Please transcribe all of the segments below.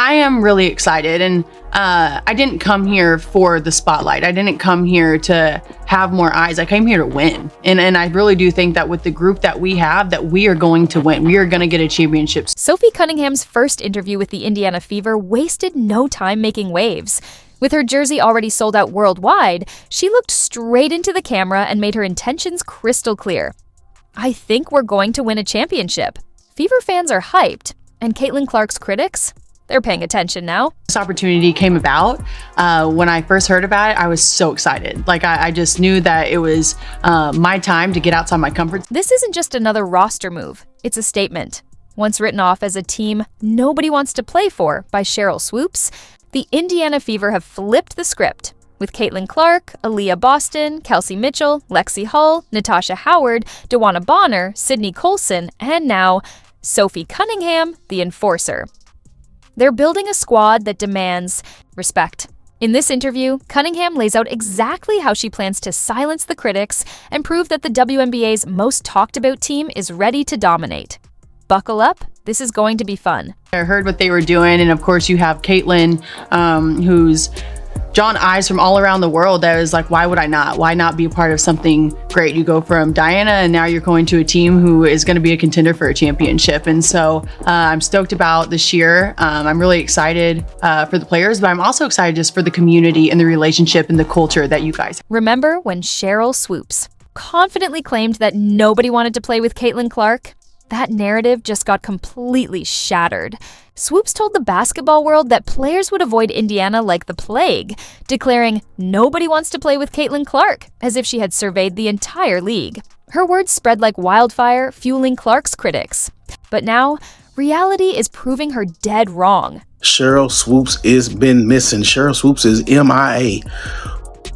I am really excited, and I didn't come here for the spotlight. I didn't come here to have more eyes. I came here to win. And I really do think that with the group that we have, that we are going to win. We are going to get a championship. Sophie Cunningham's first interview with the Indiana Fever wasted no time making waves. With her jersey already sold out worldwide, she looked straight into the camera and made her intentions crystal clear. "I think we're going to win a championship." Fever fans are hyped, and Caitlin Clark's critics? They're paying attention now. This opportunity came about. When I first heard about it, I was so excited. Like, I just knew that it was my time to get outside my comfort zone. This isn't just another roster move. It's a statement. Once written off as a team nobody wants to play for by Cheryl Swoops, the Indiana Fever have flipped the script. With Caitlin Clark, Aaliyah Boston, Kelsey Mitchell, Lexi Hull, Natasha Howard, DeWanna Bonner, Sydney Colson, and now Sophie Cunningham, the enforcer. They're building a squad that demands respect. In this interview, Cunningham lays out exactly how she plans to silence the critics and prove that the WNBA's most talked about team is ready to dominate. Buckle up, this is going to be fun. I heard what they were doing, and of course you have Caitlin, who's drawn eyes from all around the world. That was like, why would I not? Why not be a part of something great? You go from Diana, and now you're going to a team who is going to be a contender for a championship. And so I'm stoked about this year. I'm really excited for the players, but I'm also excited just for the community and the relationship and the culture that you guys have. Remember when Cheryl Swoops confidently claimed that nobody wanted to play with Caitlin Clark? That narrative just got completely shattered. Swoops told the basketball world that players would avoid Indiana like the plague, declaring nobody wants to play with Caitlin Clark, as if she had surveyed the entire league. Her words spread like wildfire, fueling Clark's critics. But now, reality is proving her dead wrong. Cheryl Swoops is been missing. Cheryl Swoops is MIA.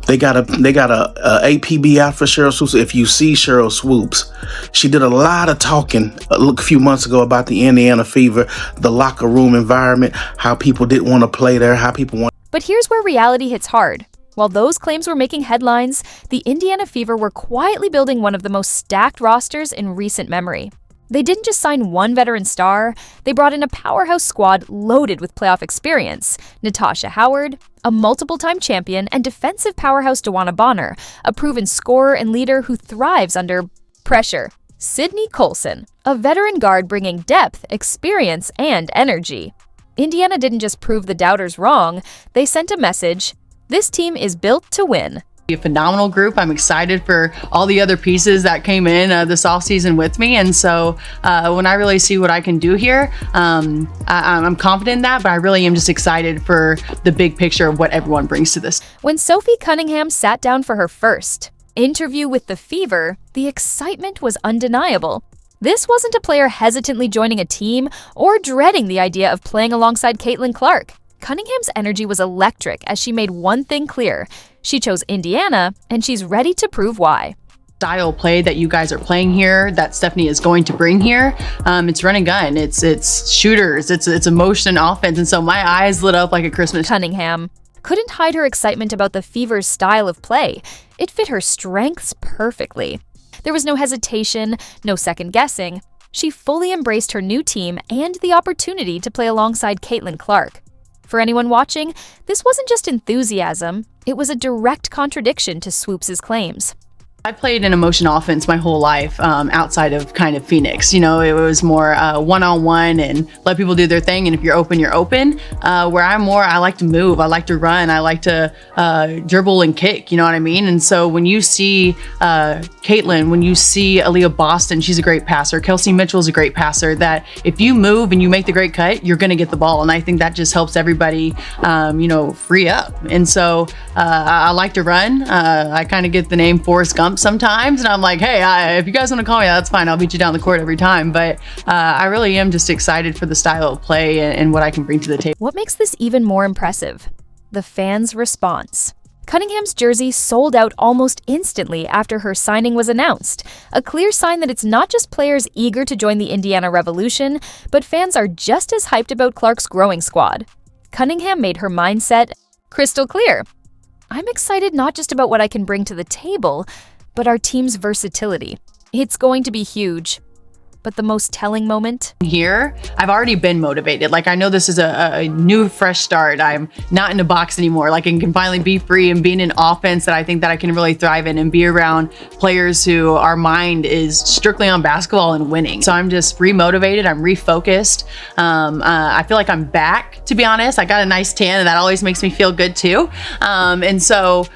They got a APB out for Cheryl Swoops. If you see Cheryl Swoops, she did a lot of talking a few months ago about the Indiana Fever, the locker room environment, how people didn't want to play there, how people want. But here's where reality hits hard. While those claims were making headlines, the Indiana Fever were quietly building one of the most stacked rosters in recent memory. They didn't just sign one veteran star, they brought in a powerhouse squad loaded with playoff experience. Natasha Howard, a multiple-time champion and defensive powerhouse DeWanna Bonner, a proven scorer and leader who thrives under pressure. Sydney Colson, a veteran guard bringing depth, experience, and energy. Indiana didn't just prove the doubters wrong, they sent a message: this team is built to win. A phenomenal group. I'm excited for all the other pieces that came in this offseason with me. And so when I really see what I can do here, I'm confident in that, but I really am just excited for the big picture of what everyone brings to this. When Sophie Cunningham sat down for her first interview with the Fever, the excitement was undeniable. This wasn't a player hesitantly joining a team or dreading the idea of playing alongside Caitlin Clark. Cunningham's energy was electric as she made one thing clear: she chose Indiana, and she's ready to prove why. Style play that you guys are playing here, that Stephanie is going to bring here, it's run and gun, it's shooters, it's emotion offense, and so my eyes lit up like a Christmas. Cunningham couldn't hide her excitement about the Fever's style of play. It fit her strengths perfectly. There was no hesitation, no second guessing. She fully embraced her new team and the opportunity to play alongside Caitlin Clark. For anyone watching, this wasn't just enthusiasm, it was a direct contradiction to Swoops' claims. I played an emotion offense my whole life outside of kind of Phoenix. You know, it was more one-on-one and let people do their thing. And if you're open, you're open. Where I'm more, I like to move. I like to run. I like to dribble and kick. You know what I mean? And so when you see Caitlin, when you see Aaliyah Boston, she's a great passer. Kelsey Mitchell's a great passer. That if you move and you make the great cut, you're going to get the ball. And I think that just helps everybody, free up. And so I like to run. I kind of get the name Forrest Gump sometimes, and I'm like, hey, if you guys want to call me, that's fine. I'll beat you down the court every time. But I really am just excited for the style of play and what I can bring to the table. What makes this even more impressive? The fans' response. Cunningham's jersey sold out almost instantly after her signing was announced, a clear sign that it's not just players eager to join the Indiana Revolution, but fans are just as hyped about Clark's growing squad. Cunningham made her mindset crystal clear. I'm excited not just about what I can bring to the table, but our team's versatility. It's going to be huge. But the most telling moment? Here, I've already been motivated. Like, I know this is a new, fresh start. I'm not in a box anymore. Like, I can finally be free and be in an offense that I think that I can really thrive in and be around players who our mind is strictly on basketball and winning. So I'm just re-motivated. I'm refocused. I feel like I'm back, to be honest. I got a nice tan and that always makes me feel good too. And so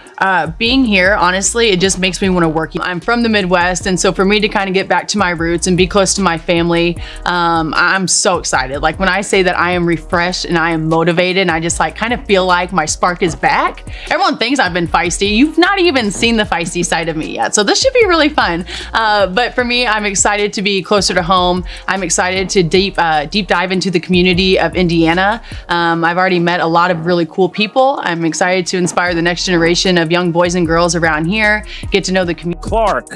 being here, honestly, it just makes me want to work. I'm from the Midwest. And so for me to kind of get back to my roots and be close to my family, I'm so excited. Like, when I say that I am refreshed and I am motivated and I just like kind of feel like my spark is back. Everyone thinks I've been feisty. You've not even seen the feisty side of me yet. So this should be really fun. But for me, I'm excited to be closer to home. I'm excited to deep dive into the community of Indiana. I've already met a lot of really cool people. I'm excited to inspire the next generation of young boys and girls around here, get to know the community. Clark.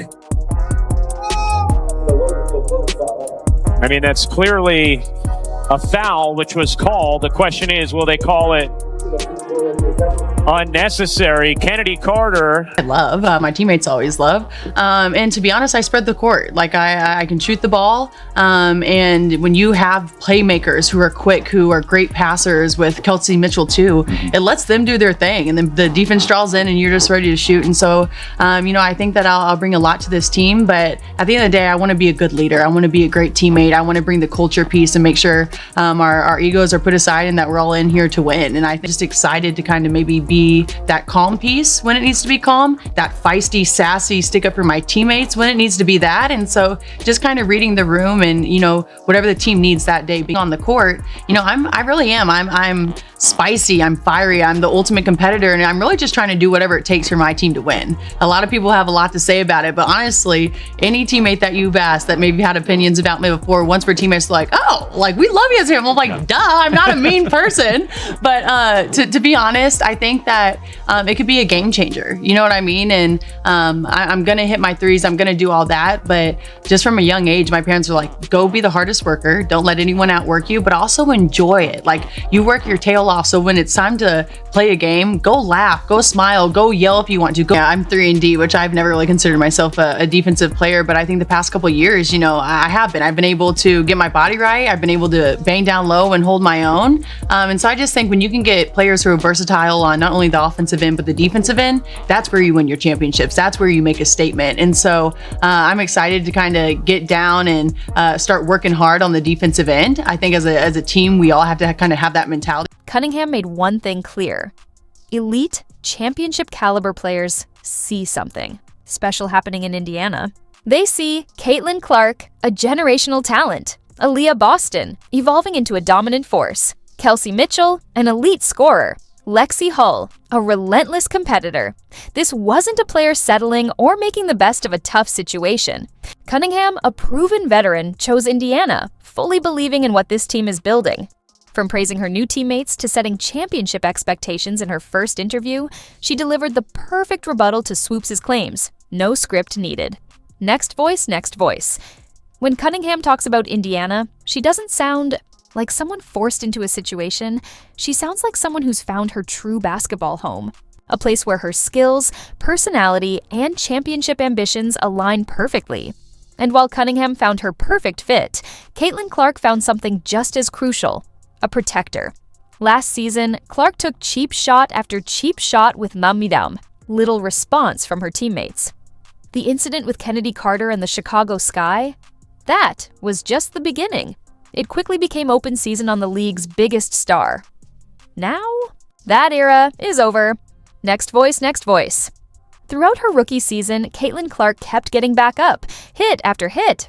I mean, that's clearly a foul, which was called. The question is, will they call it unnecessary? Kennedy Carter. I love, my teammates always love. And to be honest, I spread the court. Like, I can shoot the ball. And when you have playmakers who are quick, who are great passers, with Kelsey Mitchell too, it lets them do their thing. And then the defense draws in and you're just ready to shoot. And so, I think that I'll bring a lot to this team. But at the end of the day, I want to be a good leader. I want to be a great teammate. I want to bring the culture piece and make sure our egos are put aside and that we're all in here to win. And I'm just excited to kind of maybe be that calm piece when it needs to be calm, that feisty, sassy, stick up for my teammates when it needs to be that. And so just kind of reading the room and, whatever the team needs that day being on the court, I really am. I'm spicy, I'm fiery, I'm the ultimate competitor, and I'm really just trying to do whatever it takes for my team to win. A lot of people have a lot to say about it, but honestly, any teammate that you've asked that maybe had opinions about me before, once for teammates like, oh, like, we love you as him. I'm like, duh, I'm not a mean person. But to be honest, I think that it could be a game changer. You know what I mean? And I'm gonna hit my threes, I'm gonna do all that. But just from a young age, my parents were like, go be the hardest worker, don't let anyone outwork you, but also enjoy it. Like, you work your tail off, so when it's time to play a game, go laugh, go smile, go yell if you want to. Yeah, I'm 3-and-D, which I've never really considered myself a defensive player, but I think the past couple of years, I've been able to get my body right. I've been able to bang down low and hold my own. And so I just think when you can get players who are versatile on not only the offensive end, but the defensive end, that's where you win your championships. That's where you make a statement. And so I'm excited to kind of get down and start working hard on the defensive end. I think as a team, we all have to kind of have that mentality. Cunningham made one thing clear. Elite, championship caliber players see something special happening in Indiana. They see Caitlin Clark, a generational talent, Aaliyah Boston, evolving into a dominant force, Kelsey Mitchell, an elite scorer, Lexi Hull, a relentless competitor. This wasn't a player settling or making the best of a tough situation. Cunningham, a proven veteran, chose Indiana, fully believing in what this team is building. From praising her new teammates to setting championship expectations in her first interview, she delivered the perfect rebuttal to Swoops' claims. No script needed. Next voice, next voice. When Cunningham talks about Indiana, she doesn't sound like someone forced into a situation. She sounds like someone who's found her true basketball home. A place where her skills, personality, and championship ambitions align perfectly. And while Cunningham found her perfect fit, Caitlin Clark found something just as crucial. A protector. Last season, Clark took cheap shot after cheap shot with Namidam. Little response from her teammates. The incident with Kennedy Carter and the Chicago Sky? That was just the beginning. It quickly became open season on the league's biggest star. Now, that era is over. Next voice, next voice. Throughout her rookie season, Caitlin Clark kept getting back up, hit after hit,